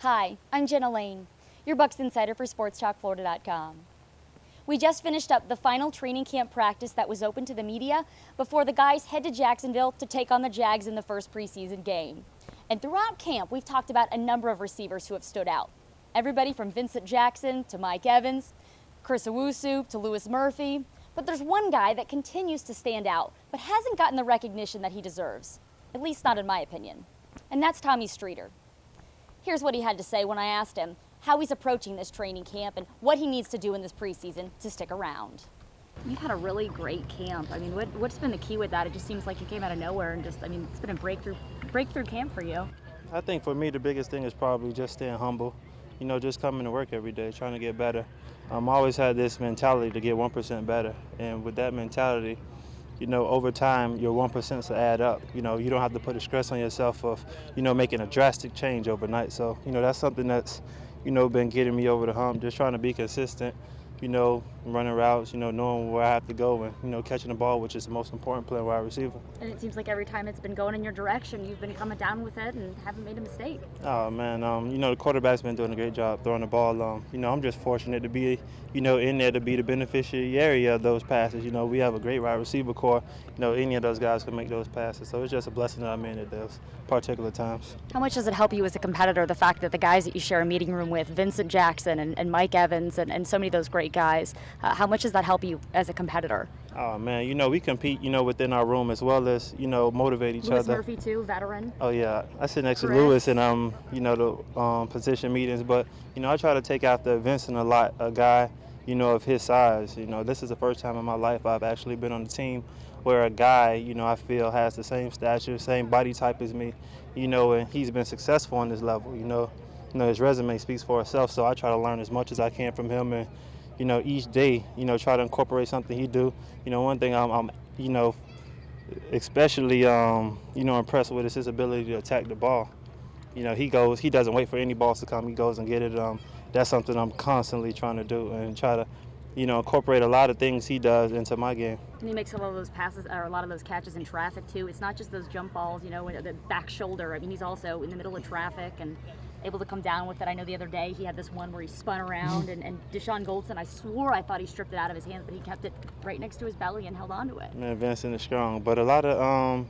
Hi, I'm Jenna Lane, your Bucks insider for SportsTalkFlorida.com. We just finished up the final training camp practice that was open to the media before the guys head to Jacksonville to take on the Jags in the first preseason game. And throughout camp, we've talked about a number of receivers who have stood out. Everybody from Vincent Jackson to Mike Evans, Chris Owusu to Louis Murphy. But there's one guy that continues to stand out, but hasn't gotten the recognition that he deserves. At least not in my opinion. And that's Tommy Streeter. Here's what he had to say when I asked him how he's approaching this training camp and what he needs to do in this preseason to stick around. You've had a really great camp. I mean, what's been the key with that? It just seems like you came out of nowhere and it's been a breakthrough camp for you. I think for me, the biggest thing is probably just staying humble. Just coming to work every day, trying to get better. I always had this mentality to get 1% better. And with that mentality, over time, your 1% will add up. You don't have to put a stress on yourself of, making a drastic change overnight. So, that's something that's, been getting me over the hump, just trying to be consistent, running routes, knowing where I have to go and, catching the ball, which is the most important play wide receiver. And it seems like every time it's been going in your direction, you've been coming down with it and haven't made a mistake. Oh, man, the quarterback's been doing a great job throwing the ball. I'm just fortunate to be, in there to be the beneficiary of those passes. We have a great wide receiver core. Any of those guys can make those passes. So it's just a blessing that I'm in at those particular times. How much does it help you as a competitor, the fact that the guys that you share a meeting room with, Vincent Jackson and Mike Evans and so many of those great guys, how much does that help you as a competitor? Oh, man, we compete, within our room as well as, motivate each Louis other. Murphy, too, veteran. Oh, yeah. I sit next Chris. to Louis in, the position meetings. But, I try to take after Vincent a lot, a guy, of his size. This is the first time in my life I've actually been on a team where a guy, I feel has the same stature, same body type as me, and he's been successful on this level. His resume speaks for itself. So I try to learn as much as I can from him and, each day, try to incorporate something he do. One thing I'm especially, impressed with is his ability to attack the ball. He doesn't wait for any balls to come. He goes and get it. That's something I'm constantly trying to do and try to, incorporate a lot of things he does into my game. And he makes a lot of those passes, or a lot of those catches in traffic too. It's not just those jump balls, the back shoulder. I mean, he's also in the middle of traffic and able to come down with it. I know the other day he had this one where he spun around and Deshaun Goldson, I swore I thought he stripped it out of his hands, but he kept it right next to his belly and held on to it. Man, Vincent is strong, but a lot of,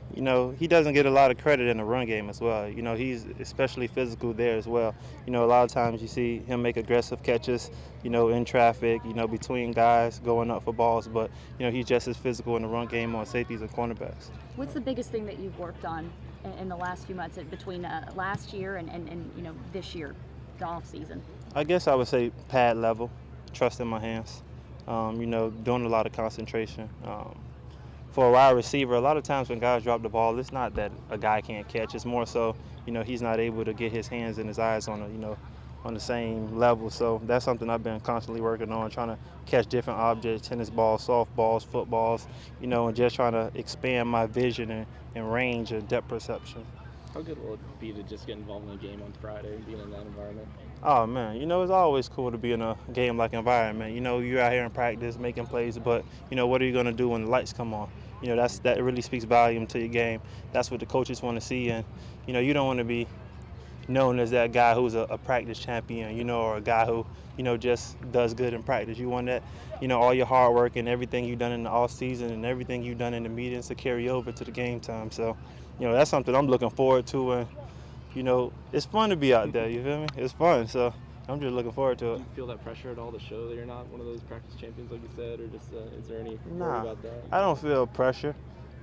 he doesn't get a lot of credit in the run game as well. He's especially physical there as well. A lot of times you see him make aggressive catches, in traffic, between guys going up for balls, but, he's just as physical in the run game on safeties and cornerbacks. What's the biggest thing that you've worked on in the last few months between last year and this year, the off season? I guess I would say pad level, trust in my hands, doing a lot of concentration. For a wide receiver, a lot of times when guys drop the ball, it's not that a guy can't catch. It's more so, he's not able to get his hands and his eyes on the same level. So that's something I've been constantly working on, trying to catch different objects, tennis balls, softballs, footballs, and just trying to expand my vision and range and depth perception. How good will it be to just get involved in a game on Friday and being in that environment? Oh, man, it's always cool to be in a game-like environment. You're out here in practice making plays, but, what are you going to do when the lights come on? That really speaks volume to your game. That's what the coaches want to see, and, you don't want to be known as that guy who's a practice champion, or a guy who, just does good in practice. You want that, all your hard work and everything you've done in the off season and everything you've done in the meetings to carry over to the game time. So, that's something I'm looking forward to, and, it's fun to be out there, you feel me? It's fun, so I'm just looking forward to it. Do you feel that pressure at all to show that you're not one of those practice champions like you said, or just is there any worry Nah, about that? I don't feel pressure.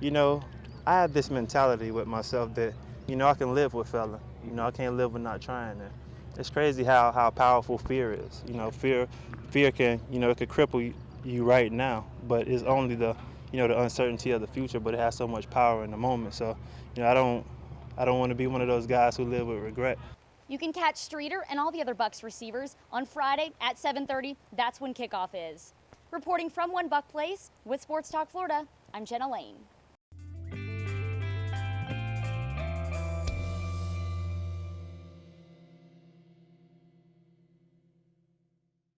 I have this mentality with myself that, I can live with failing. I can't live with not trying. And it's crazy how powerful fear is. Fear can, it could cripple you right now, but it's only the uncertainty of the future, but it has so much power in the moment. So, I don't want to be one of those guys who live with regret. You can catch Streeter and all the other Bucks receivers on Friday at 7:30. That's when kickoff is. Reporting from One Buck Place with Sports Talk Florida, I'm Jenna Lane.